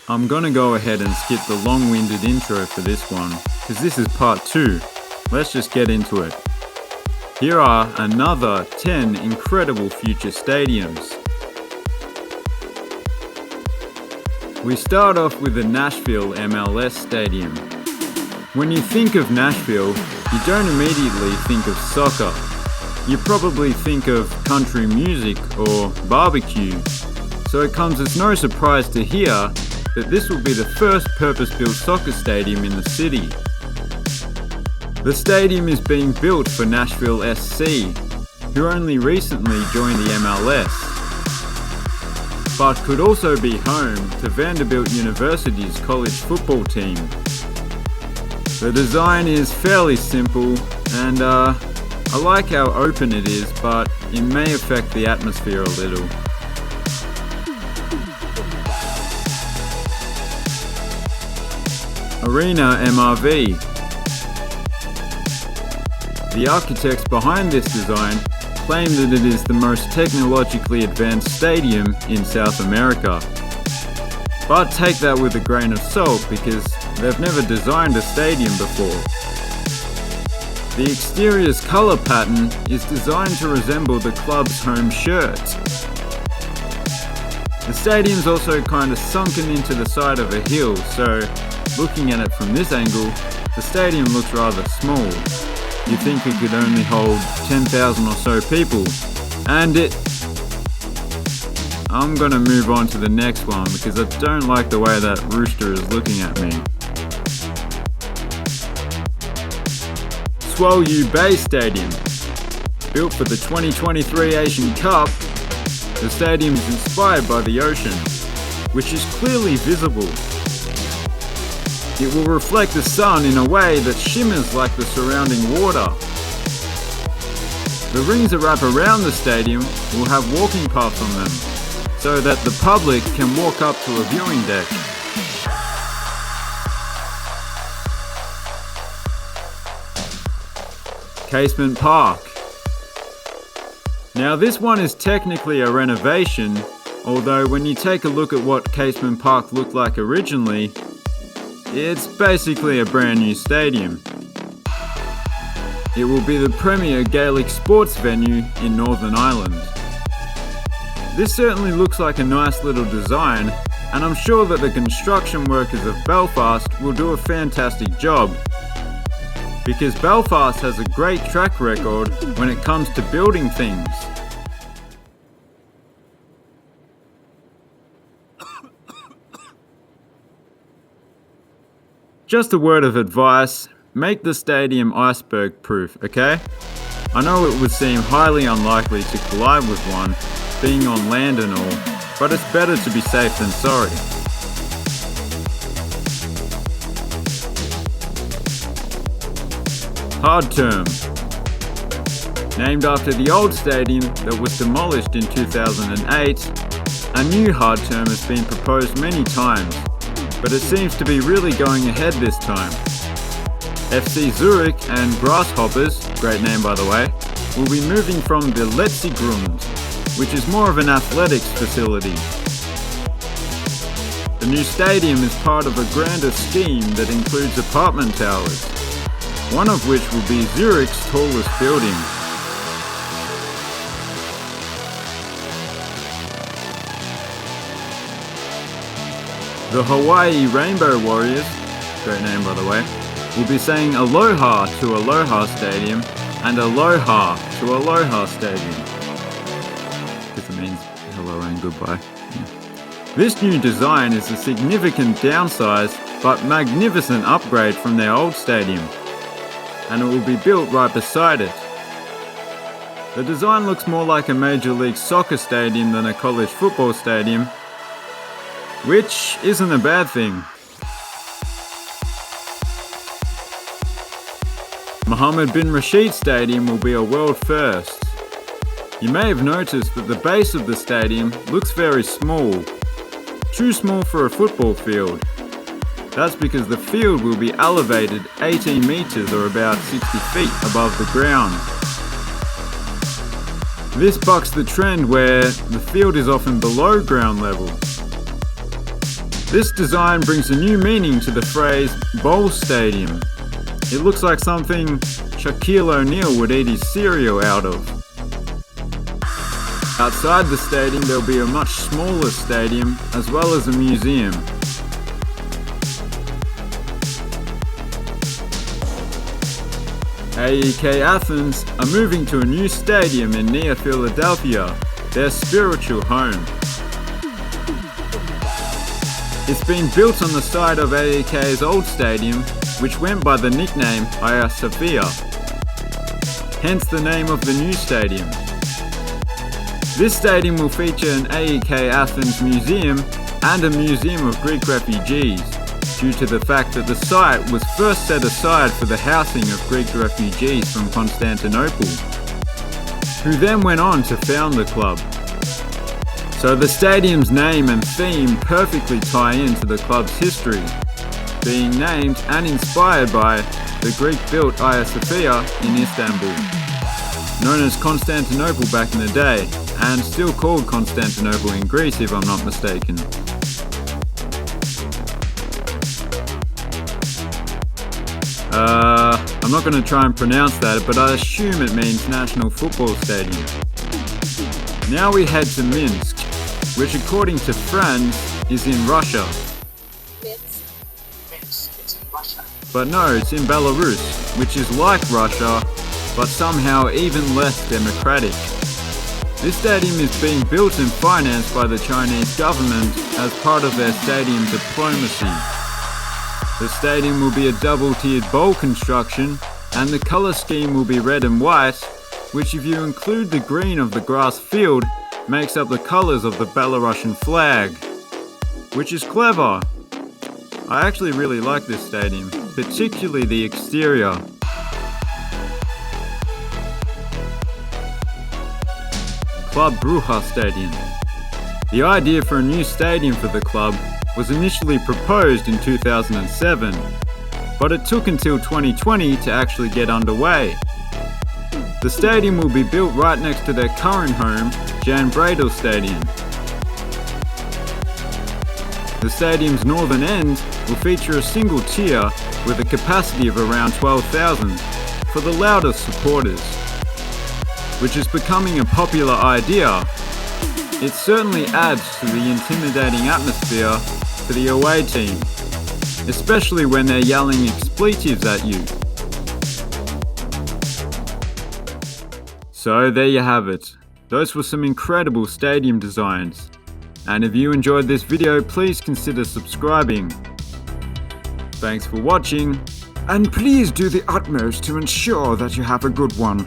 I'm gonna go ahead and skip the long-winded intro for this one, because this is part 2. Let's just get into it. Here are another 10 incredible future stadiums. We start off with the Nashville MLS Stadium. When you think of Nashville, you don't immediately think of soccer. You probably think of country music or barbecue. So it comes as no surprise to hear that this will be the first purpose-built soccer stadium in the city. The stadium is being built for Nashville SC, who only recently joined the MLS, but could also be home to Vanderbilt University's college football team. The design is fairly simple, and I like how open it is, but it may affect the atmosphere a little. Arena MRV. The architects behind this design claim that it is the most technologically advanced stadium in South America. But take that with a grain of salt because they've never designed a stadium before. The exterior's colour pattern is designed to resemble the club's home shirt. The stadium's also kind of sunken into the side of a hill, so looking at it from this angle, the stadium looks rather small. You'd think it could only hold 10,000 or so people. And I'm gonna move on to the next one because I don't like the way that rooster is looking at me. Swell U Base Stadium. Built for the 2023 Asian Cup, the stadium is inspired by the ocean, which is clearly visible. It will reflect the sun in a way that shimmers like the surrounding water. The rings that wrap around the stadium will have walking paths on them, so that the public can walk up to a viewing deck. Casement Park. Now this one is technically a renovation, although when you take a look at what Casement Park looked like originally, it's basically a brand new stadium. It will be the premier Gaelic sports venue in Northern Ireland. This certainly looks like a nice little design, and I'm sure that the construction workers of Belfast will do a fantastic job. Because Belfast has a great track record when it comes to building things. Just a word of advice, make the stadium iceberg proof, okay? I know it would seem highly unlikely to collide with one, being on land and all, but it's better to be safe than sorry. Hard term. Named after the old stadium that was demolished in 2008, a new hard term has been proposed many times, but it seems to be really going ahead this time. FC Zurich and Grasshoppers, great name by the way, will be moving from the Letzigrund, which is more of an athletics facility. The new stadium is part of a grander scheme that includes apartment towers, one of which will be Zurich's tallest building. The Hawaii Rainbow Warriors, great name by the way, will be saying Aloha to Aloha Stadium and Aloha to Aloha Stadium. Because it means hello and goodbye. Yeah. This new design is a significant downsize but magnificent upgrade from their old stadium, and it will be built right beside it. The design looks more like a Major League Soccer stadium than a college football stadium, which isn't a bad thing. Mohammed bin Rashid Stadium will be a world first. You may have noticed that the base of the stadium looks very small, too small for a football field. That's because the field will be elevated 18 meters or about 60 feet above the ground. This bucks the trend where the field is often below ground level. This design brings a new meaning to the phrase bowl stadium. It looks like something Shaquille O'Neal would eat his cereal out of. Outside the stadium there'll be a much smaller stadium as well as a museum. AEK Athens are moving to a new stadium in near Philadelphia, their spiritual home. It's been built on the site of AEK's old stadium, which went by the nickname Hagia Sophia, hence the name of the new stadium. This stadium will feature an AEK Athens museum and a museum of Greek refugees, due to the fact that the site was first set aside for the housing of Greek refugees from Constantinople, who then went on to found the club. So the stadium's name and theme perfectly tie into the club's history, being named and inspired by the Greek-built Hagia Sophia in Istanbul, known as Constantinople back in the day, and still called Constantinople in Greece if I'm not mistaken. I'm not going to try and pronounce that, but I assume it means National Football Stadium. Now we head to Minsk, which according to friends is in Russia. Minsk is in Russia. But no, it's in Belarus, which is like Russia, but somehow even less democratic. This stadium is being built and financed by the Chinese government as part of their stadium diplomacy. The stadium will be a double-tiered bowl construction, and the colour scheme will be red and white, which if you include the green of the grass field, makes up the colours of the Belarusian flag, which is clever. I actually really like this stadium, particularly the exterior. Club Brugge Stadium. The idea for a new stadium for the club was initially proposed in 2007, but it took until 2020 to actually get underway. The stadium will be built right next to their current home, Jan Bredel Stadium. The stadium's northern end will feature a single tier with a capacity of around 12,000 for the loudest supporters, which is becoming a popular idea. It certainly adds to the intimidating atmosphere for the away team, especially when they're yelling expletives at you. So there you have it. Those were some incredible stadium designs. And if you enjoyed this video, please consider subscribing. Thanks for watching, and please do the utmost to ensure that you have a good one.